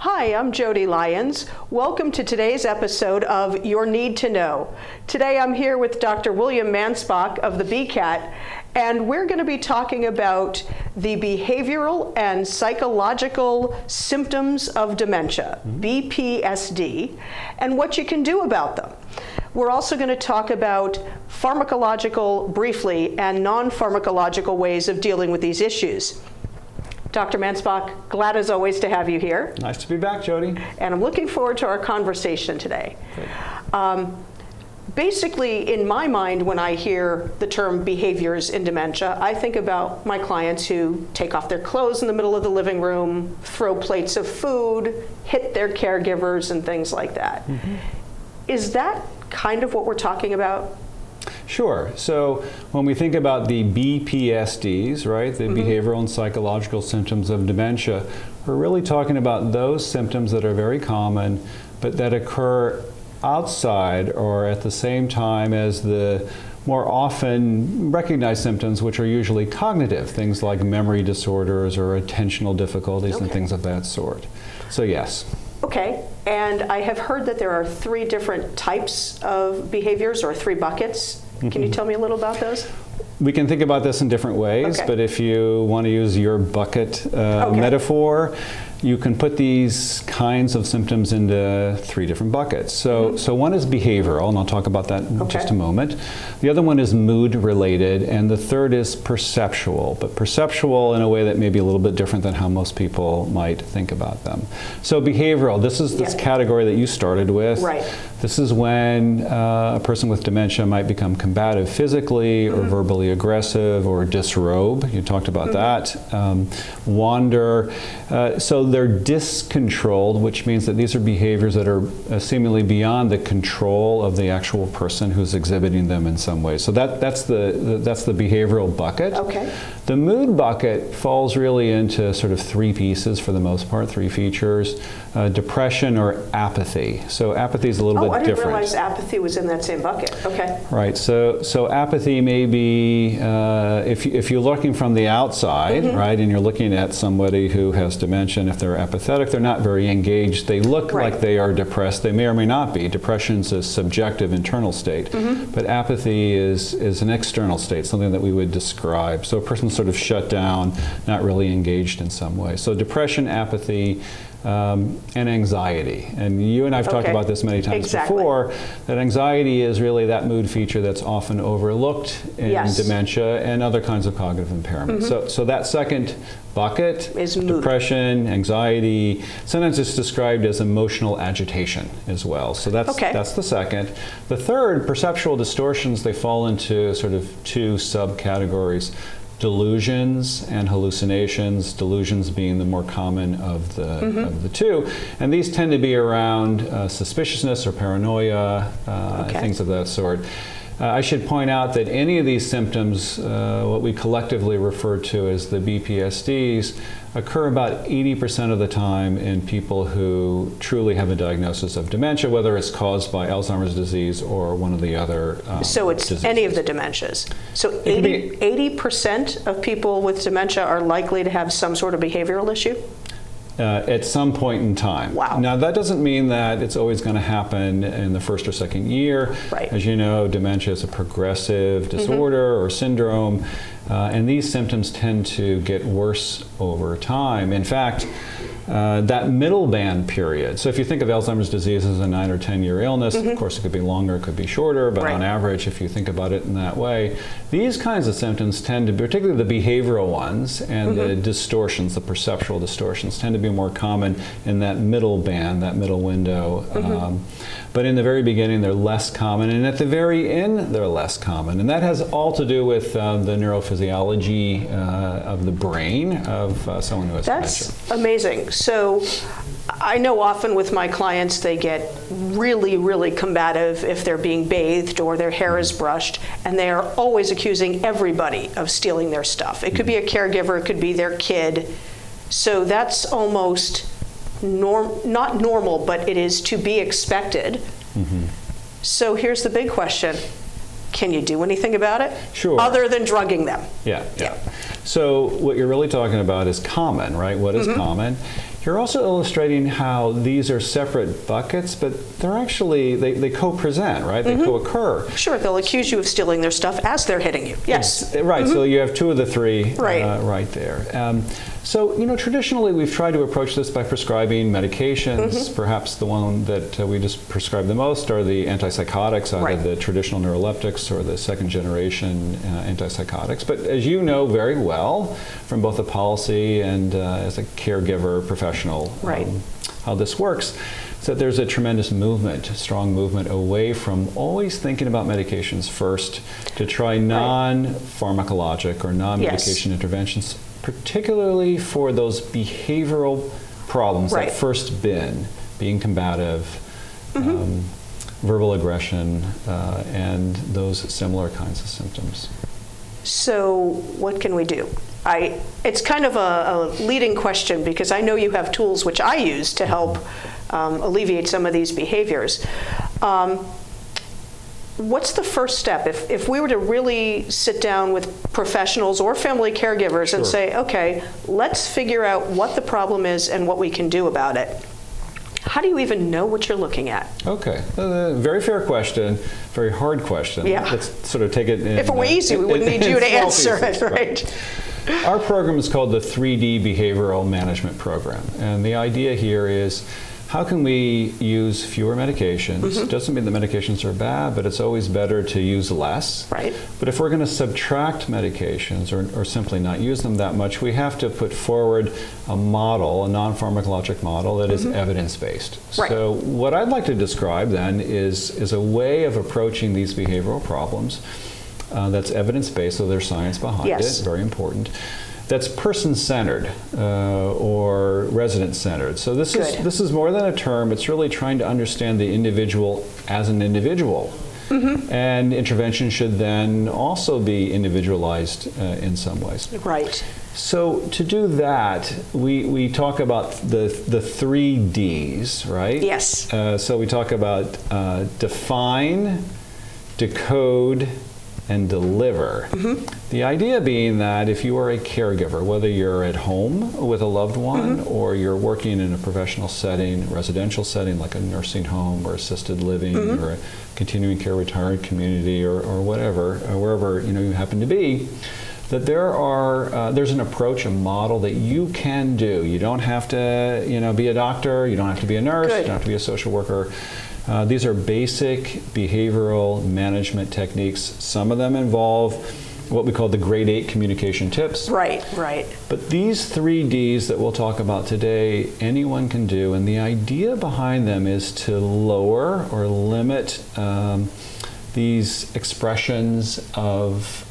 Hi, I'm Jodi Lyons. Welcome to today's episode of Your Need to Know. Today I'm here with Dr. William Mansbach of the BCAT, and we're going to be talking about the behavioral and psychological symptoms of dementia, BPSD, and what you can do about them. We're also going to talk about pharmacological, briefly, and non-pharmacological ways of dealing with these issues. Dr. Mansbach, glad as always to have you here. Nice to be back, Jodi. And I'm looking forward to our conversation today. Basically, in my mind, when I hear the term behaviors in dementia, I think about my clients who take off their clothes in the middle of the living room, throw plates of food, hit their caregivers, and things like that. Mm-hmm. Is that kind of what we're talking about? Sure. So when we think about the BPSDs, right, the behavioral and psychological symptoms of dementia, we're really talking about those symptoms that are very common, but that occur outside or at the same time as the more often recognized symptoms, which are usually cognitive, things like memory disorders or attentional difficulties and things of that sort. So yes. Okay, and I have heard that there are 3 different types of behaviors, or 3 buckets. Can you tell me a little about those? We can think about this in different ways, but if you want to use your bucket metaphor, you can put these kinds of symptoms into 3 different buckets. So one is behavioral, and I'll talk about that in just a moment. The other one is mood related, and the third is perceptual, but perceptual in a way that may be a little bit different than how most people might think about them. So behavioral, this is this category that you started with. Right. This is when a person with dementia might become combative physically or verbally aggressive or disrobe. You talked about that. Wander. So they're discontrolled, which means that these are behaviors that are seemingly beyond the control of the actual person who's exhibiting them in some way. So that's the behavioral bucket. Okay. The mood bucket falls really into sort of 3 pieces for the most part, 3 features: depression or apathy. So apathy is a little bit different. I didn't realize apathy was in that same bucket. Okay. Right. So apathy may be if you're looking from the outside, right, and you're looking at somebody who has dementia, and if they're apathetic, they're not very engaged. They look like they are depressed. They may or may not be. Depression's a subjective internal state, but apathy is an external state, something that we would describe. So a person's sort of shut down, not really engaged in some way. So depression, apathy, and anxiety. And you and I have talked about this many times before, that anxiety is really that mood feature that's often overlooked in dementia and other kinds of cognitive impairment. So that second bucket is depression, anxiety. Sometimes it's described as emotional agitation as well. So that's the second. The third, perceptual distortions, they fall into sort of 2 subcategories: delusions and hallucinations, delusions being the more common of the 2. And these tend to be around suspiciousness or paranoia, things of that sort. I should point out that any of these symptoms, what we collectively refer to as the BPSDs, occur about 80% of the time in people who truly have a diagnosis of dementia, whether it's caused by Alzheimer's disease or one of the other So it's diseases. Any of the dementias. So 80% of people with dementia are likely to have some sort of behavioral issue? At some point in time. Wow. Now that doesn't mean that it's always going to happen in the first or second year. Right. As you know, dementia is a progressive disorder or syndrome, and these symptoms tend to get worse over time. In fact, that middle band period, so if you think of Alzheimer's disease as a 9 or 10 year illness, of course it could be longer, it could be shorter, but on average, if you think about it in that way, these kinds of symptoms tend to, particularly the behavioral ones and the distortions, the perceptual distortions, tend to be more common in that middle band, that middle window. But in the very beginning, they're less common, and at the very end, they're less common. And that has all to do with the neurophysiology of the brain of someone who has dementia. That's amazing. So I know often with my clients, they get really, really combative if they're being bathed or their hair is brushed, and they are always accusing everybody of stealing their stuff. It could be a caregiver, it could be their kid. So that's almost not normal, but it is to be expected. So here's the big question. Can you do anything about it? Sure. Other than drugging them? Yeah. So what you're really talking about is common, right? What is common? You're also illustrating how these are separate buckets, but they're actually, they co-present, right? They co-occur. Sure, they'll accuse you of stealing their stuff as they're hitting you. Yes. Right, so you have two of the three right there. So, traditionally we've tried to approach this by prescribing medications. Perhaps the one that we just prescribe the most are the antipsychotics, either the traditional neuroleptics or the second generation antipsychotics. But as you know very well from both the policy and as a caregiver professional, how this works, is that there's a tremendous movement, a strong movement away from always thinking about medications first to try non-pharmacologic or non-medication interventions, particularly for those behavioral problems that first being combative, verbal aggression, and those similar kinds of symptoms. So what can we do? It's kind of a leading question because I know you have tools which I use to help alleviate some of these behaviors. What's the first step? If we were to really sit down with professionals or family caregivers and say, okay, let's figure out what the problem is and what we can do about it. How do you even know what you're looking at? Okay, very fair question, very hard question. Yeah. Let's sort of take it in. If it were easy, we wouldn't need you to answer it, right? Our program is called the 3D Behavioral Management Program. And the idea here is, how can we use fewer medications? Doesn't mean the medications are bad, but it's always better to use less. Right. But if we're going to subtract medications or simply not use them that much, we have to put forward a model, a non-pharmacologic model that is evidence-based. Right. So what I'd like to describe then is a way of approaching these behavioral problems that's evidence-based, so there's science behind it, very important. That's person-centered or resident-centered. So this is more than a term. It's really trying to understand the individual as an individual. And intervention should then also be individualized in some ways. Right. So to do that, we talk about the 3 Ds, right? Yes. So we talk about define, decode, and deliver. The idea being that if you are a caregiver, whether you're at home with a loved one or you're working in a professional setting, residential setting like a nursing home or assisted living or a continuing care retired community or whatever, wherever you happen to be, that there's an approach, a model that you can do. You don't have to be a doctor, you don't have to be a nurse, you don't have to be a social worker. These are basic behavioral management techniques. Some of them involve what we call the grade 8 communication tips. Right, right. But these 3 Ds that we'll talk about today, anyone can do. And the idea behind them is to lower or limit these expressions of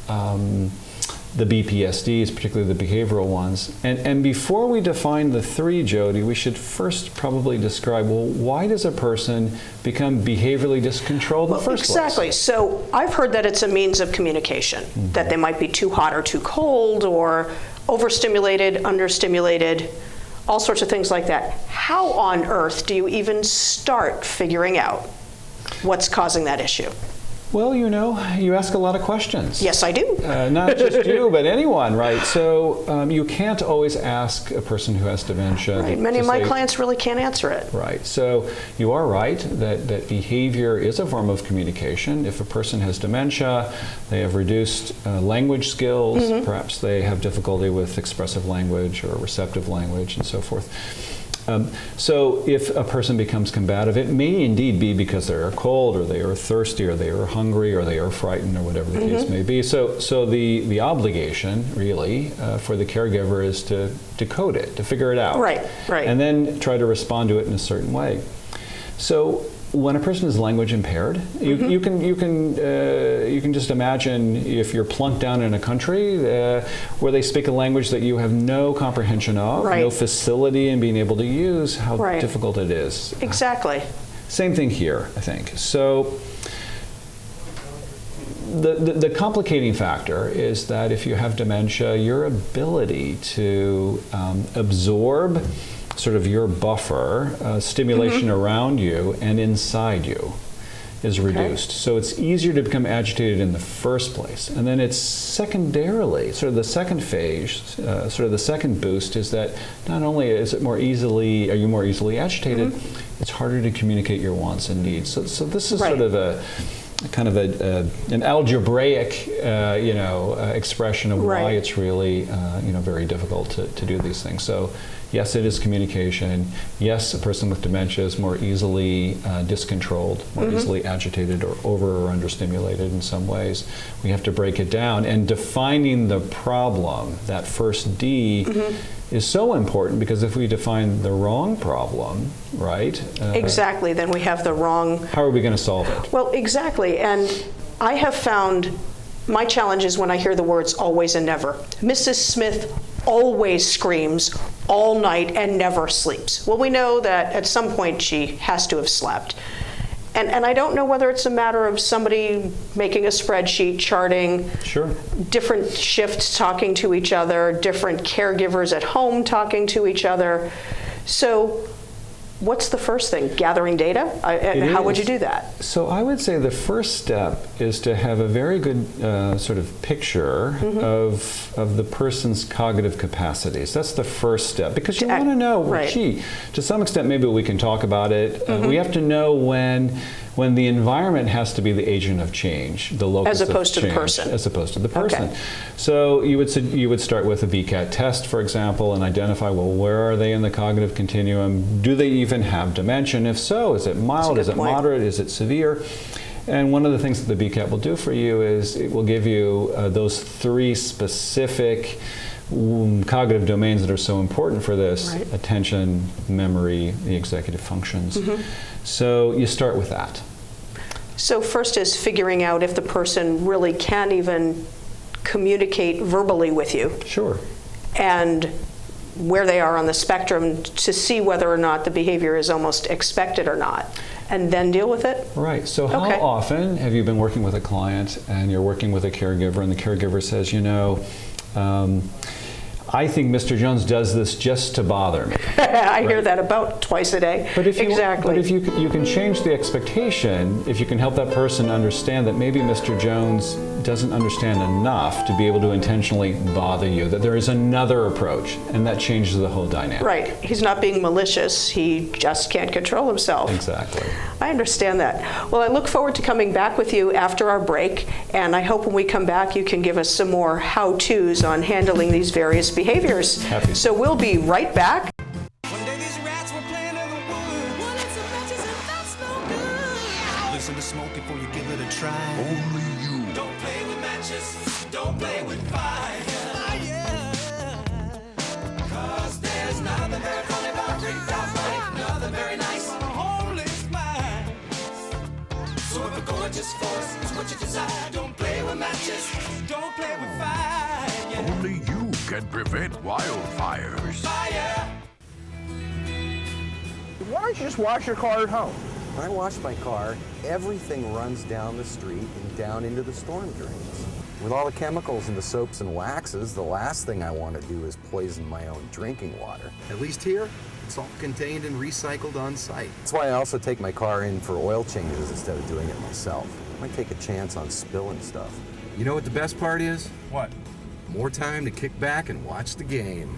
the BPSTs, particularly the behavioral ones. And before we define the 3, Jodi, we should first probably describe, well, why does a person become behaviorally discontrolled in the first place? Exactly. So I've heard that it's a means of communication, that they might be too hot or too cold or overstimulated, understimulated, all sorts of things like that. How on earth do you even start figuring out what's causing that issue? Well, you ask a lot of questions. Yes, I do. Not just you, but anyone, right? So you can't always ask a person who has dementia. Right. Many of my clients really can't answer it. Right. So you are right that behavior is a form of communication. If a person has dementia, they have reduced language skills. Perhaps they have difficulty with expressive language or receptive language and so forth. So if a person becomes combative, it may indeed be because they are cold or they are thirsty or they are hungry or they are frightened or whatever the case may be. So the obligation really for the caregiver is to decode it, to figure it out. Right, right. And then try to respond to it in a certain way. So when a person is language impaired, you can just imagine if you're plunked down in a country where they speak a language that you have no comprehension of, no facility in being able to use, how difficult it is. Exactly. Same thing here, I think. So the complicating factor is that if you have dementia, your ability to absorb sort of your buffer, stimulation around you and inside you is reduced. So it's easier to become agitated in the first place. And then it's secondarily, sort of the second phase, sort of the second boost is that not only are you more easily agitated, it's harder to communicate your wants and needs. So this is sort of an algebraic, expression of why it's really, very difficult to do these things. So, yes, it is communication. Yes, a person with dementia is more easily discontrolled, more easily agitated or over or understimulated in some ways. We have to break it down. And defining the problem, that first D, is so important because if we define the wrong problem, right? Exactly, then we have the wrong... How are we going to solve it? Well, exactly. And I have found my challenge is when I hear the words always and never. Mrs. Smith always screams all night and never sleeps. Well, we know that at some point she has to have slept. And I don't know whether it's a matter of somebody making a spreadsheet, charting different shifts, talking to each other, different caregivers at home talking to each other. So what's the first thing? Gathering data? How would you do that? So I would say the first step is to have a very good sort of picture of the person's cognitive capacities. That's the first step because you want to know, gee, to some extent maybe we can talk about it. We have to know when the environment has to be the agent of change, the locus as opposed of to change, the person. as opposed to the person. Okay. So you would start with a BCAT test, for example, and identify, well, where are they in the cognitive continuum? Do they even have dementia? And if so, is it mild? Is it moderate? Is it severe? And one of the things that the BCAT will do for you is it will give you those three specific cognitive domains that are so important for this: attention, memory, the executive functions. So you start with that. So first is figuring out if the person really can even communicate verbally with you. Sure. And where they are on the spectrum to see whether or not the behavior is almost expected or not. And then deal with it? Right. So how often have you been working with a client and you're working with a caregiver and the caregiver says, I think Mr. Jones does this just to bother me. I hear that about twice a day. But if you can change the expectation, if you can help that person understand that maybe Mr. Jones doesn't understand enough to be able to intentionally bother you, that there is another approach, and that changes the whole dynamic. Right. He's not being malicious. He just can't control himself. Exactly. I understand that. Well, I look forward to coming back with you after our break, and I hope when we come back you can give us some more how-tos on handling these various behaviors. Happy. So we'll be right back. One day these rats were playing in the woods. Well, it's a matches and that's no good. Listen to smoke before you give it a try. Only you. Don't play with matches. Don't play with fire. Cause there's nothing very funny about ring-top, nothing very nice on a homeless mind. So if a gorgeous force is what you desire, don't play with matches. Don't play with fire. Only you can prevent wildfires. Fire. Why don't you just wash your car at home? When I wash my car, everything runs down the street and down into the storm drains. With all the chemicals in the soaps and waxes, the last thing I want to do is poison my own drinking water. At least here, it's all contained and recycled on site. That's why I also take my car in for oil changes instead of doing it myself. I might take a chance on spilling stuff. You know what the best part is? What? More time to kick back and watch the game.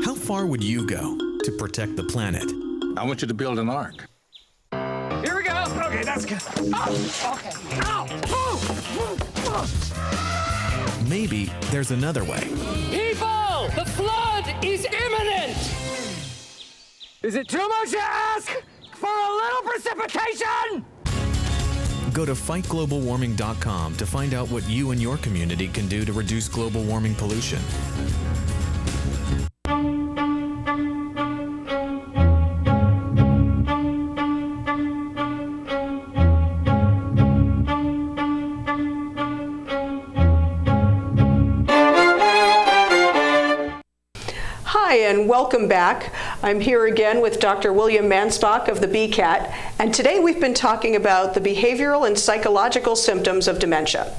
How far would you go to protect the planet? I want you to build an ark. Here we go. Okay, that's good. Oh, okay. Ow! Maybe there's another way. People, the flood is imminent! Is it too much to ask for a little precipitation? Go to fightglobalwarming.com to find out what you and your community can do to reduce global warming pollution. Hi, and welcome back. I'm here again with Dr. William Mansbach of the BCAT, and today we've been talking about the behavioral and psychological symptoms of dementia.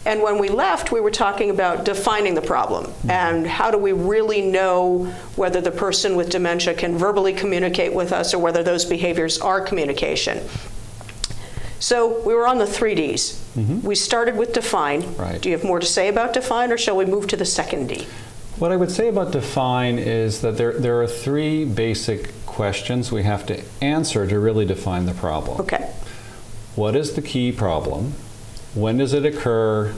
And when we left, we were talking about defining the problem and how do we really know whether the person with dementia can verbally communicate with us or whether those behaviors are communication. So we were on the 3Ds. We started with define. Right. Do you have more to say about define, or shall we move to the second D? What I would say about define is that there are three basic questions we have to answer to really define the problem. Okay. What is the key problem? When does it occur?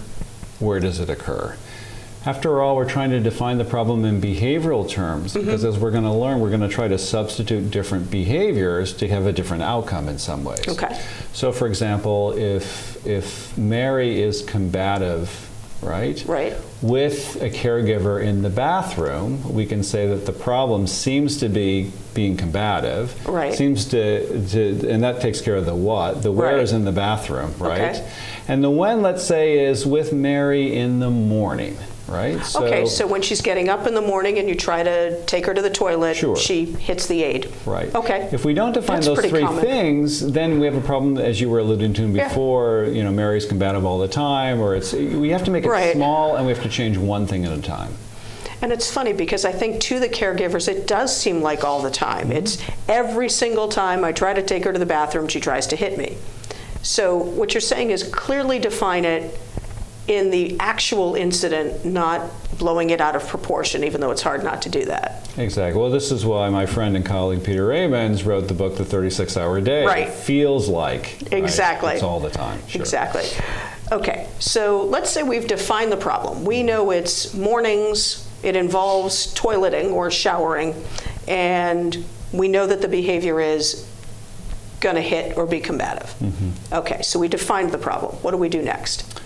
Where does it occur? After all, we're trying to define the problem in behavioral terms because as we're going to learn, we're going to try to substitute different behaviors to have a different outcome in some ways. Okay. So for example, if Mary is combative, right? Right. With a caregiver in the bathroom, we can say that the problem seems to be being combative. Right. Seems to and that takes care of the what. The where is in the bathroom, right? Okay. And the when, let's say, is with Mary in the morning, right? Okay, so when she's getting up in the morning and you try to take her to the toilet, Sure. she hits the aid. Right. Okay. If we don't define That's those pretty three common. things, then we have a problem, as you were alluding to Yeah. before. You know, Mary's combative all the time, or we have to make it Right. small, and we have to change one thing at a time. And it's funny because I think to the caregivers, it does seem like all the time. It's every single time I try to take her to the bathroom, she tries to hit me. So what you're saying is clearly define it in the actual incident, not blowing it out of proportion, even though it's hard not to do that. Exactly. Well, this is why my friend and colleague Peter Raymond wrote the book, The 36-Hour Day. Right. It feels like. Exactly. Right? It's all the time. Sure. Exactly. Okay, so let's say we've defined the problem. We know it's mornings, it involves toileting or showering, and we know that the behavior is going to hit or be combative. Okay, so we defined the problem. What do we do next?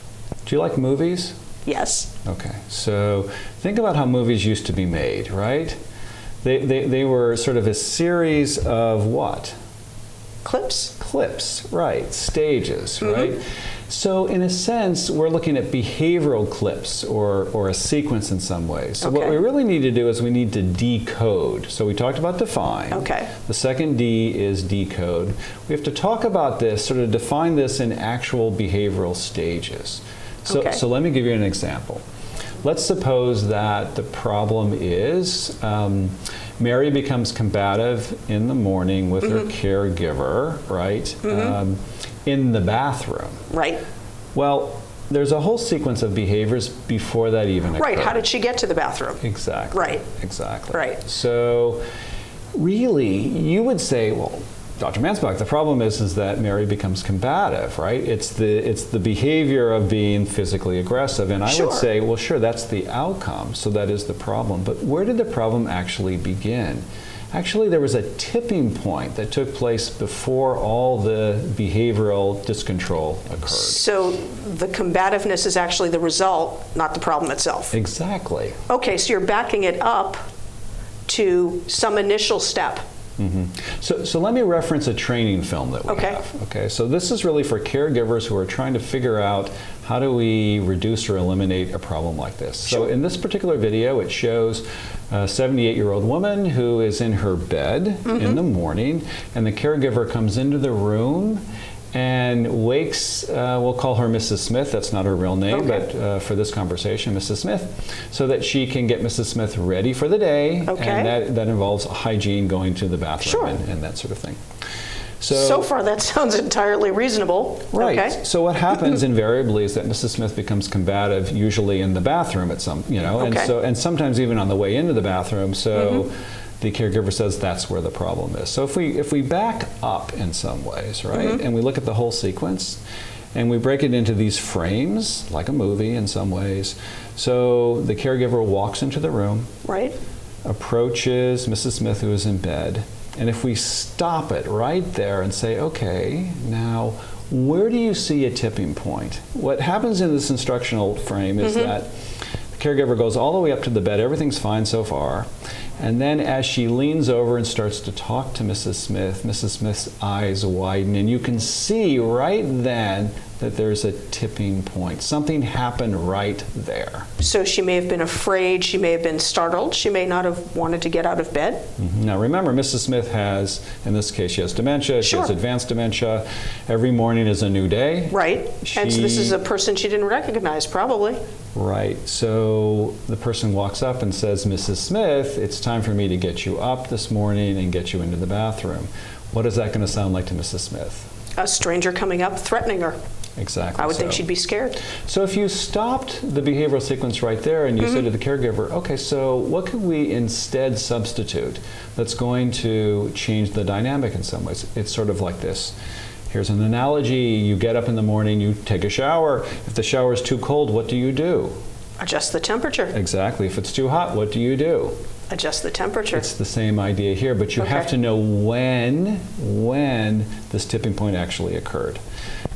Do you like movies? Yes. Okay, so think about how movies used to be made, right? They were sort of a series of what? Clips? Clips, right, stages, right? So in a sense, we're looking at behavioral clips or a sequence in some ways. So what Okay. we really need to do is we need to decode. So we talked about define. Okay. The second D is decode. We have to talk about this, sort of define this in actual behavioral stages. So, Okay. so let me give you an example. Let's suppose that the problem is Mary becomes combative in the morning with her caregiver, right? In the bathroom. Right. Well, there's a whole sequence of behaviors before that even occurs. Right, how did she get to the bathroom? Exactly. Right. Exactly. Right. So really, you would say, well, Dr. Mansbach, the problem is that Mary becomes combative, right? It's the behavior of being physically aggressive. And I Sure. would say, well, sure, that's the outcome, so that is the problem. But where did the problem actually begin? Actually, there was a tipping point that took place before all the behavioral discontrol occurred. So the combativeness is actually the result, not the problem itself. Exactly. Okay, so you're backing it up to some initial step. So let me reference a training film that we Okay. have. Okay, so this is really for caregivers who are trying to figure out how do we reduce or eliminate a problem like this. So in this particular video, it shows a 78-year-old woman who is in her bed in the morning, and the caregiver comes into the room and wakes, we'll call her Mrs. Smith, that's not her real name, Okay. but for this conversation, Mrs. Smith, so that she can get Mrs. Smith ready for the day, Okay. and that involves hygiene, going to the bathroom, Sure. and that sort of thing. So far, that sounds entirely reasonable. Right. Okay. So what happens invariably is that Mrs. Smith becomes combative, usually in the bathroom at some, Okay. and sometimes even on the way into the bathroom. So the caregiver says that's where the problem is. So if we back up in some ways, right, and we look at the whole sequence, and we break it into these frames, like a movie in some ways. So the caregiver walks into the room, Right. approaches Mrs. Smith, who is in bed, and if we stop it right there and say, okay, now where do you see a tipping point? What happens in this instructional frame is that the caregiver goes all the way up to the bed, everything's fine so far, And then as she leans over and starts to talk to Mrs. Smith's eyes widen, and you can see right then that there's a tipping point. Something happened right there. So she may have been afraid, she may have been startled, she may not have wanted to get out of bed. Now remember, Mrs. Smith has, in this case, she has dementia, she has advanced dementia. Every morning is a new day. Right, and so this is a person she didn't recognize, probably. Right, so the person walks up and says, Mrs. Smith, it's time for me to get you up this morning and get you into the bathroom. What is that going to sound like to Mrs. Smith? A stranger coming up, threatening her. Exactly. I would think she'd be scared. So if you stopped the behavioral sequence right there and you said to the caregiver, okay, so what could we instead substitute that's going to change the dynamic in some ways? It's sort of like this. Here's an analogy. You get up in the morning, you take a shower. If the shower is too cold, what do? Adjust the temperature. Exactly. If it's too hot, what do? Adjust the temperature. It's the same idea here, but you have to know when this tipping point actually occurred.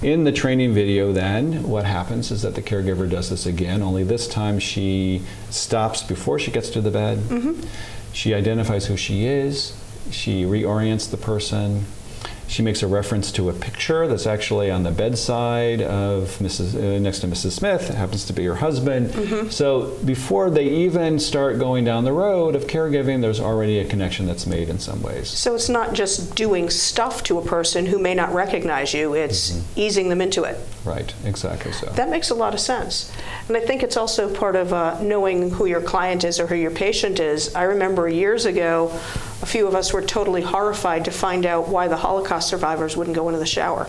In the training video then, what happens is that the caregiver does this again, only this time she stops before she gets to the bed. She identifies who she is. She reorients the person. She makes a reference to a picture that's actually on the bedside of next to Mrs. Smith. It happens to be her husband. So before they even start going down the road of caregiving, there's already a connection that's made in some ways. So it's not just doing stuff to a person who may not recognize you, it's easing them into it. Right, exactly so. That makes a lot of sense. And I think it's also part of knowing who your client is or who your patient is. I remember years ago, a few of us were totally horrified to find out why the Holocaust survivors wouldn't go into the shower.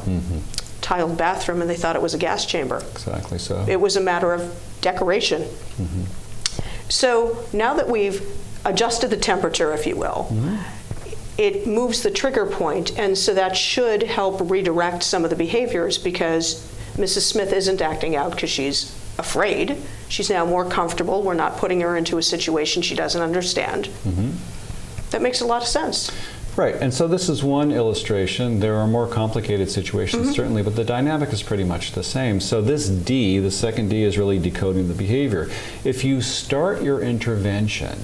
Tiled bathroom, and they thought it was a gas chamber. Exactly so. It was a matter of decoration. So now that we've adjusted the temperature, if you will, it moves the trigger point, and so that should help redirect some of the behaviors, because Mrs. Smith isn't acting out because she's afraid. She's now more comfortable. We're not putting her into a situation she doesn't understand. That makes a lot of sense. Right, and so this is one illustration. There are more complicated situations, certainly, but the dynamic is pretty much the same. So this D, the second D, is really decoding the behavior. If you start your intervention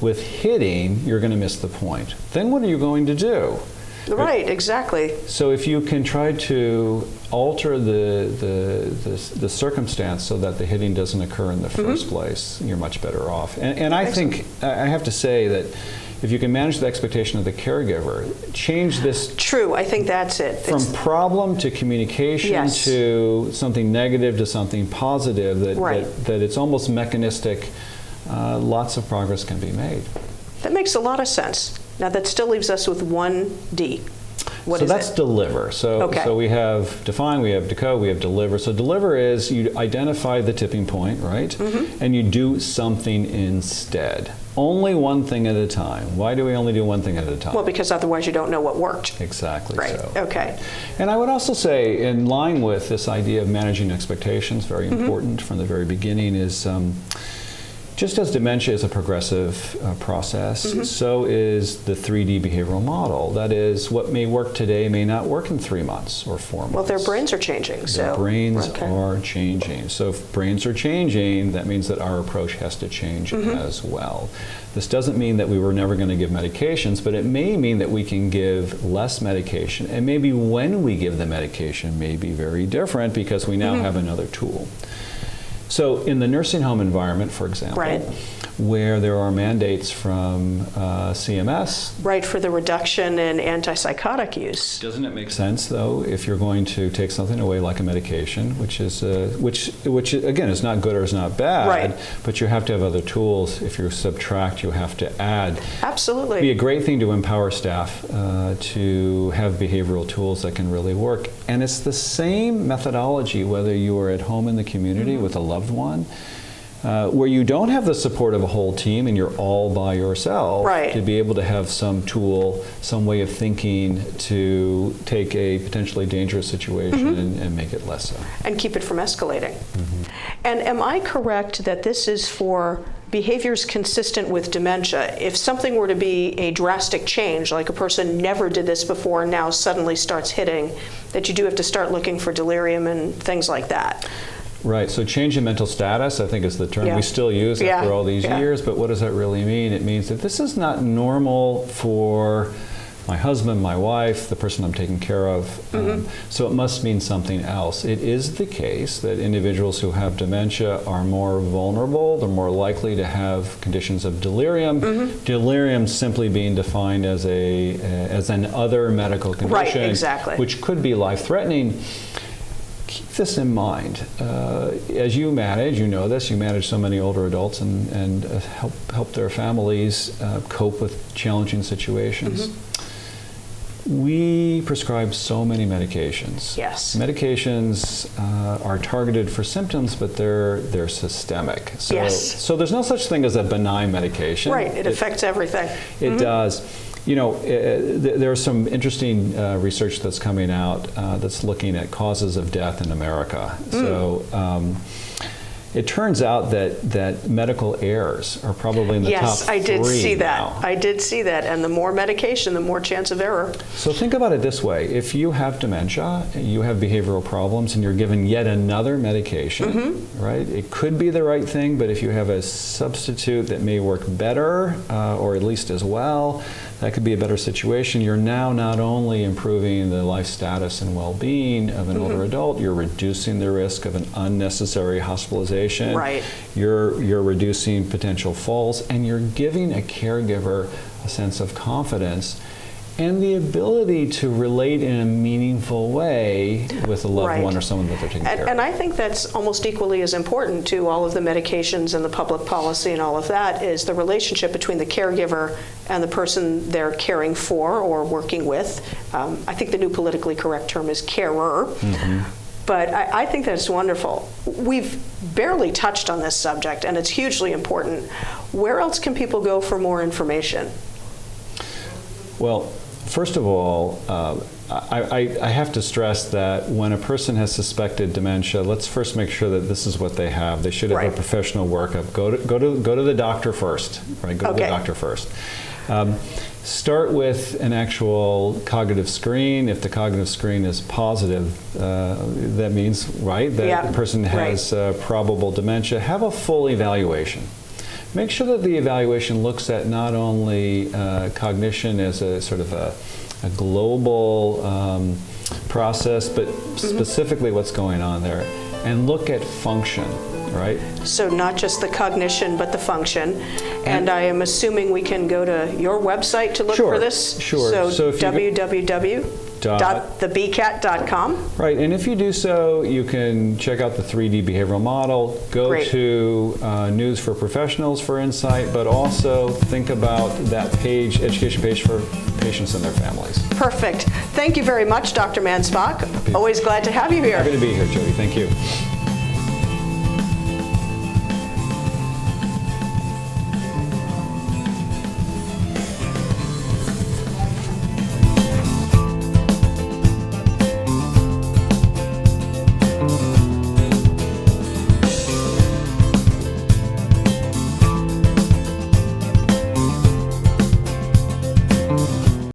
with hitting, you're going to miss the point. Then what are you going to do? Right, exactly. So if you can try to alter the circumstance so that the hitting doesn't occur in the first place, you're much better off. And I think, I have to say that if you can manage the expectation of the caregiver, change this. True, I think that's it. From problem to communication to something negative to something positive, that it's almost mechanistic, lots of progress can be made. That makes a lot of sense. Now that still leaves us with one D. What is it? So that's deliver. So we have define, we have decode, we have deliver. So deliver is you identify the tipping point, right? And you do something instead. Only one thing at a time. Why do we only do one thing at a time? Well, because otherwise you don't know what worked. Exactly so. Okay. And I would also say, in line with this idea of managing expectations, very important from the very beginning, is just as dementia is a progressive process, so is the 3D behavioral model. That is, what may work today may not work in 3 months or 4 months. Well, their brains are changing. Their brains are changing. So if brains are changing, that means that our approach has to change as well. This doesn't mean that we were never going to give medications, but it may mean that we can give less medication. And maybe when we give the medication may be very different because we now have another tool. So in the nursing home environment, for example, where there are mandates from CMS. Right, for the reduction in antipsychotic use. Doesn't it make sense, though, if you're going to take something away like a medication, which is which again is not good or is not bad, but you have to have other tools. If you subtract, you have to add. Absolutely. It'd be a great thing to empower staff to have behavioral tools that can really work. And it's the same methodology whether you are at home in the community with a loved one, where you don't have the support of a whole team and you're all by yourself, to be able to have some tool, some way of thinking to take a potentially dangerous situation and make it less so. And keep it from escalating. And am I correct that this is for behaviors consistent with dementia? If something were to be a drastic change, like a person never did this before and now suddenly starts hitting, that you do have to start looking for delirium and things like that? Right, so change in mental status, I think is the term we still use after all these years, but what does that really mean? It means that this is not normal for my husband, my wife, the person I'm taking care of, so it must mean something else. It is the case that individuals who have dementia are more vulnerable, they're more likely to have conditions of delirium. Delirium simply being defined as an other medical condition, which could be life-threatening. Keep this in mind. As you manage, you know this, you manage so many older adults and help their families cope with challenging situations. We prescribe so many medications. Yes. Medications are targeted for symptoms, but they're systemic. So, so there's no such thing as a benign medication. Right, it affects everything. It does. You know, there's some interesting research that's coming out that's looking at causes of death in America. So it turns out that medical errors are probably in the top 3 Yes, I did see that. now. I did see that. And the more medication, the more chance of error. So think about it this way. If you have dementia, you have behavioral problems, and you're given yet another medication, right? It could be the right thing, but if you have a substitute that may work better or at least as well, that could be a better situation. You're now not only improving the life status and well-being of an older adult, you're reducing the risk of an unnecessary hospitalization. Right. You're reducing potential falls, and you're giving a caregiver a sense of confidence and the ability to relate in a meaningful way with a loved one or someone that they're taking care of. And I think that's almost equally as important to all of the medications and the public policy and all of that is the relationship between the caregiver and the person they're caring for or working with. I think the new politically correct term is carer. But I think that's wonderful. We've barely touched on this subject, and it's hugely important. Where else can people go for more information? Well, first of all, I have to stress that when a person has suspected dementia, let's first make sure that this is what they have. They should have a professional workup. Go to the doctor first, right? Go to the doctor first. Start with an actual cognitive screen. If the cognitive screen is positive, that means, that the person has probable dementia. Have a full evaluation. Make sure that the evaluation looks at not only cognition as a sort of a global process, but specifically what's going on there, and look at function, right? So not just the cognition, but the function. And I am assuming we can go to your website to look for this? Sure. So www.thebcat.com. Right, and if you do so, you can check out the 3D behavioral model, go to News for Professionals for insight, but also think about that page, education page for patients and their families. Perfect. Thank you very much, Dr. Mansbach. Always glad to have you here. Happy to be here, Jodi. Thank you.